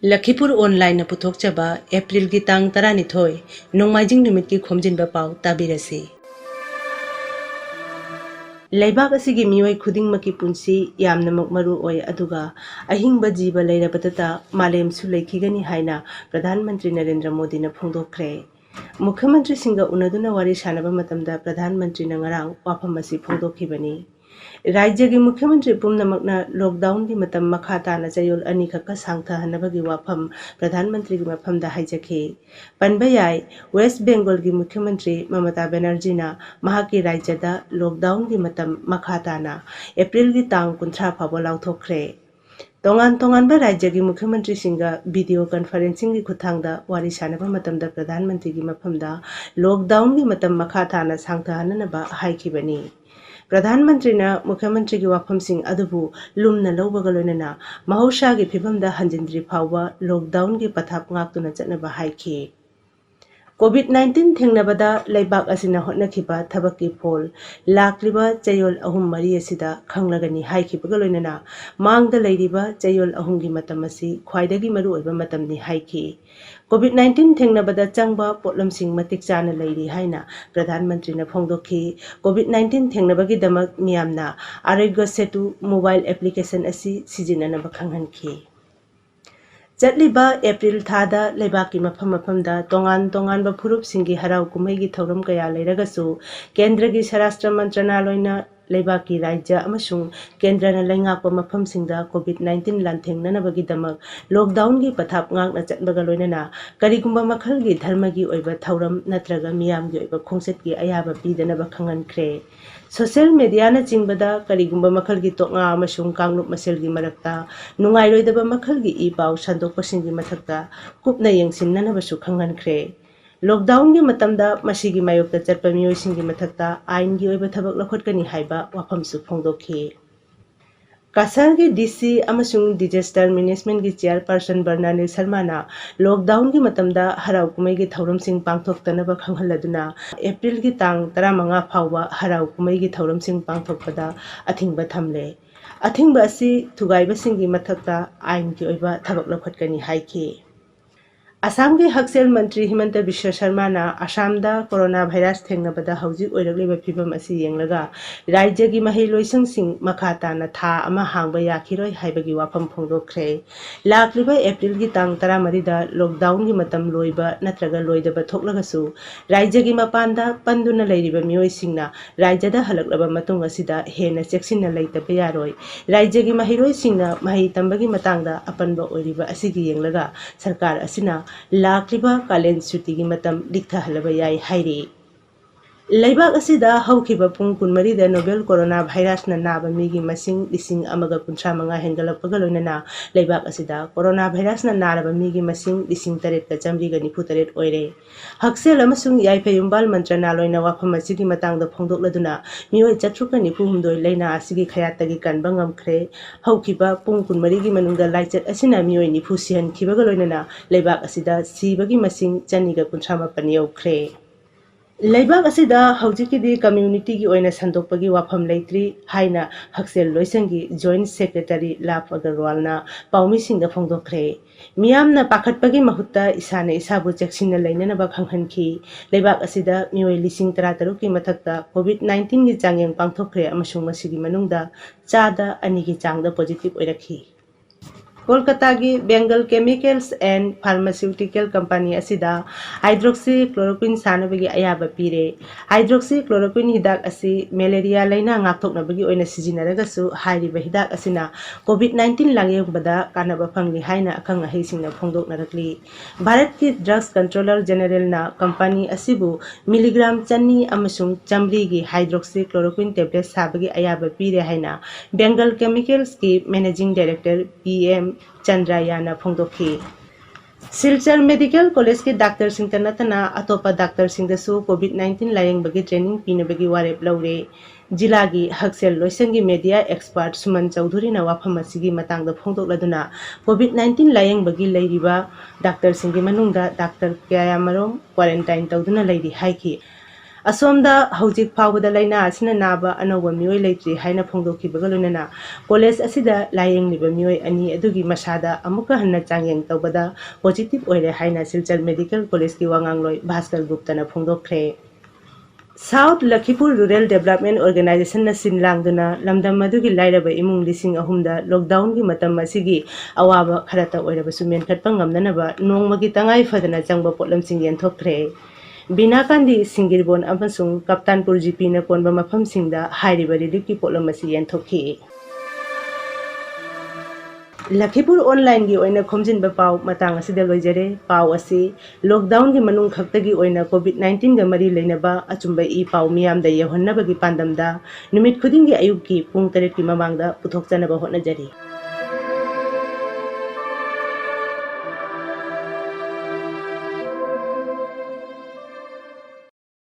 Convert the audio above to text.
Lakhipuronline puthokchaba April gi tang 12 nongmaijing numit ki Khomjinba paw tabirasi. Laibak asigi miyoi khudingmaki punsi yamnamak maru oi aduga ahingba jiba leirabadata malem su leikhigani haina Pradhan Mantri Narendra Modi na phongdokhre. Mukhyamantri singa unaduna wari sanaba matamda Pradhan Mantri na ngarang wafam asi phongdokhibani. राज्य की मुख्यमंत्री पुनमकना lockdown की मतम मखा ताना चयोल अनी खक्का सांगथहनबगी वाफम प्रधानमंत्री की मफम दा हाइजखे पनबा याय वेस्ट बंगाल की मुख्यमंत्री ममता बनर्जी ना महाकी राज्य दा लॉकडाउन की मतम मखा ताना अप्रैल की तांग 19 फावो लाउथोखरे तोंगान तोंगानबा राज्य की मुख्यमंत्री सिंगा वीडियो कॉन्फ्रेंसिंग की खुथांगदा वारी सानबा मतमदा प्रधानमंत्री की मफमदा लॉकडाउन की मतम मखा ताना सांगथहननबा हाइखिबनी प्रधानमंत्री ने मुख्यमंत्री की वाफम सिंह अदुबु लुमना लौबगा लोइनना महौसा की फिबमदा हंजिंद्री फावबा लॉकडाउन की पथाप ngaktuna चटनबा हाइखि कोविड-19 थेंगनबदा लेबाक असिना होटनखिबा थबकी फोल लाक्लिबा चयोल अहुम मरी असिदा खंगलगनी हाइखिबगा लोइनना मांगदा लैरिबा चयोल अहुमगी मतम असि ख्वाइदगी मरु ओइबा मतमनि हाइखि कोविड-19 थेंगनबदा चंगबा पोटलमसिंग मतिक चाना लैरि हाइना प्रधानमंत्री ने फोंगदोखि कोविड-19 थेंगनबगी दमक मियामना आरोग्य सेतु मोबाइल एप्लीकेशन असि सिजिननबा खंगहनखि चटलिबा अप्रैल थादा लेबाकी मफम मफमदा तोंगान तोंगानबा फुरुपसिंगी हराव कुमैगी थौरम कया लेरगसु केंद्र की स्वराष्ट्र मंत्रणालयना लेबाकी राज्य अमसुंग केंद्रना लैंगाकपा मफमसिंगदा कोविड-19 लांथेंगननबगी दमक लॉकडाउन की पथाप ngang चटबगा लोइनना करिगुंबा मखलगी धर्मगी ओइबा थौरम नत्रगा मियामगी ओइबा खोंसेटगी अयाबा पीदनबा खंगनख्रे सोशल मीडिया न चिंबदा करिगुंबा मखलगी तोंगा अमसुंग कांगलुप मसेलगी मरक्ता नुंगाइरोइदबा मखलगी ई पाव संदोकपसिंगी मथक्ता कुपना यंगसिननबसु खंगनख्रे लॉकडाउन की मतमदा मसीगी मायोक्ता चटपा मियोइसिंगी मथक्ता आइनगी ओइबा थबक लखोटकनी हाइबा वाफमसु फोंगदोखि कासर की डीसी अमसुंग डिजास्टर मैनेजमेंट की चेयरपर्सन बर्नानी शर्मा लॉकडाउन की मतमदा हराव कुमई की थौरमसिंग पांगथोक्तनबा खंगहलदुना अप्रैल की तांग 15 फावबा हराव कुमई की थौरमसिंग पांगथोक्पदा अथिंगबा थमले अथिंगबा असि थुगाइबसिंगी मथक्ता आइन की ओइबा थबक लखोटकनी हाइखि असम के हकसेल मंत्री हिमंत बिश्व शर्मा असम कोरोना वायरस थेंगनबदा हौजिक ओइरक्लिबा फिबम असि येंगलगा राज्य की महिलोइसंगसिंग मखा ताना था अमा हांगबा याखिरोय हाइबगी वाफम फोंगदोखरे लाक्लिबा अप्रैल की तांग 13 दा लॉकडाउन की मतम लोइबा नत्रगा लोइदबा थोकलगसु राज्य की मपानदा पंदुना लैरिबा मियोइसिंगना राज्यदा हलकलबा मतुंग असिदा हेना चेक्सिनना लैतबा यारोय राज्य की महिलोइसिंगना महि तंबगी मतंगदा अपनबा ओइरिबा असिगी येंगलगा सरकार असिना लाक्लिबा कालेन सुटी की मतम लिखथहलबा याय हाइरे लेबाक असिदा हौखिबा पुंग 14 दा नोवेल कोरोना वायरस ना नाबा मिगी मसिंग लिसिंग अमगा 35 हेंगलपगा लोइनना लेबाक असिदा कोरोना वायरस ना नारबा मिगी मसिंग लिसिंग 8 का चमरी गा 93 ओइरे हक्सेल अमसुंग याइफेयुंबाल मंत्रणालयना वाफम असिगी मतांगदा फोंदोकलदुना मियोय 492 लैना असिगी खयातगी कनबा ngamkhre हौखिबा पुंग 14 की मनुंगदा लाइचत असिना मियोय निफु सिहन खिबगा लोइनना लेबाक असिदा सीबगी मसिंग 258 यौखरे लेबाक असिदा हौजिकिदी कम्युनिटी की ओइना संदोकपगी वाफम लेत्री हाइना हक्सेल लोइसंगी जॉइंट सेक्रेटरी लाफ अगरवालना पाउमिसिंगदा फोंदोखरे मियामना पाखटपगी महुत्ता इसाने इसाबु चेक्सिनना लैननबा खंगहनखि लेबाक असिदा मियोय लिसिंग 13 की मथक्ता कोविड-19 की चांगयंग पांगथोखरे अमसुंग मसिगी मनुंगदा चादा अनी की चांगदा पॉजिटिव ओइरखि कोलकाता की Bengal chemicals and pharmaceutical company असिदा हाइड्रोक्सी क्लोरोक्विन सानबगी अयाबा पीरे हाइड्रोक्सी क्लोरोक्विन हिदाक असि मलेरिया लैना ngaktoknabagi oina sijinaragasu hairiba hidak asina कोविड-19 langyongbada kanaba phangli haina akhang aheisingna phongdoknarakli Bharat की ड्रग्स कंट्रोलर जनरल ना कंपनी असिबु मिलीग्राम चन्नी अमसुंग चमरी की हाइड्रोक्सी क्लोरोक्विन टेबलेट साबगी अयाबा पीरे हाइना बेंगल केमिकल्स की मैनेजिंग डायरेक्टर पीएम चंद्रायाना फोंदोखि सिलचर मेडिकल कॉलेज के डॉक्टर सिंह तनतना अतोपा डॉक्टर सिंह कोविड-19 लायंगबगी ट्रेनिंग पीनबगी वारेप लौरे जिला की हक्सेल लोइसंगी मीडिया एक्सपर्ट सुमन चौधरी वाफम असिगी मतंगदा फोंदोकलदुना कोविड-19 लायंगबगी डॉक्टर सिंह की मनुंगदा डॉक्टर कयामरोम क्वारंटाइन तौदुना लैरि हाइखि असोमदा हौजिक फावबदा लाइना असना नाबा अनौबा मियोय लेत्री हाइना फोंदोखिबगा लोइनना कॉलेज असिदा लायेंगलिबा मियोय अनि अदुगी मसादा अमुका हन्ना चांगेंग तौबदा पॉजिटिव ओइरे हाइना सिलचर मेडिकल कॉलेज की वांगांगलोय भास्कर गुप्तना फोंदोखरे south Lakhipur rural development organisation न सिनलांगदुना लमदम मदुगी लाइरबा इमुंग लिसिंग अहुमदा लॉकडाउन की मतम मसिगी अवाबा खरता ओइरबसु मेनखटपा ngamnanaba nongmagi tangai fadana changba potlamsing yenthokre बिना कांदी सिंगिरबोन अमसुंग कप्तानपुर जीपी न कोनबा मफमसिंगदा हाइरिबा रिलीफ की पोटलम असी येंथोखी लखीपुर ऑनलाइन की ओइना खोमजिनबा पाव मतांग असिदा लोइजरे पाव असी लॉकडाउन की मनुंग खक्तगी ओइना कोविड-19 गा मरी लेनबा अचुंबा ई पाव मियाम दा यहन्नबगी पांदमदा निमित खुदिंगी अयुब की पुंग 3 की ममांगदा पुथोकचनबा होटनजरी